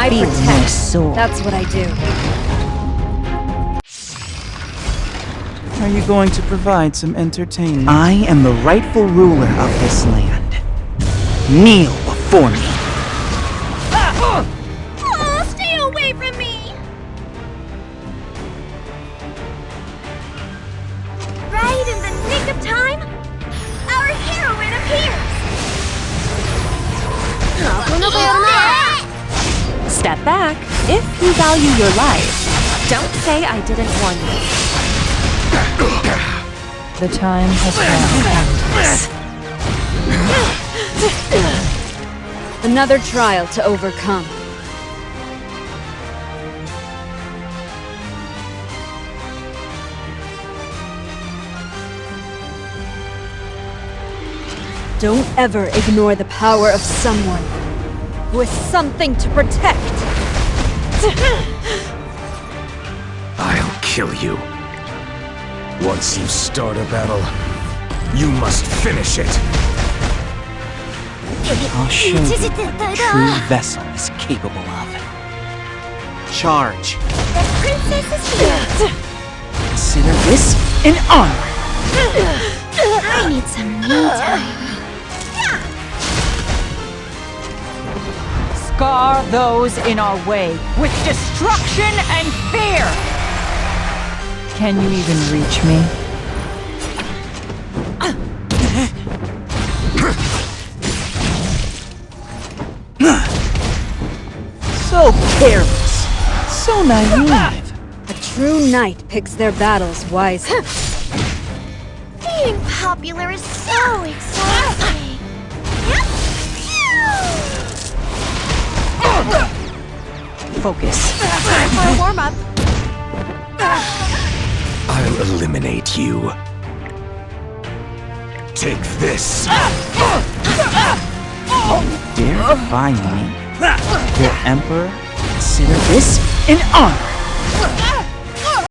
I feel my protect. soul. That's what I do. Are you going to provide some entertainment? I am the rightful ruler of this land. Kneel before me. Oh, stay away from me! Right in the nick of time, our heroine appears! Step back if you value your life. Don't say I didn't warn you. The time has come. Another trial to overcome. Don't ever ignore the power of someone who has something to protect. I'll kill you. Once you start a battle, you must finish it. I'll show you what a true vessel is capable of. Charge. The princess is here. Consider this an honor. I need some me time. Scar those in our way with destruction and fear! Can you even reach me? So careless. So naive. A true knight picks their battles wisely. Being popular is so exhausting. Focus. Time for a warm-up. I'll eliminate you. Take this! Dare defy me? Your emperor? Consider this an honor.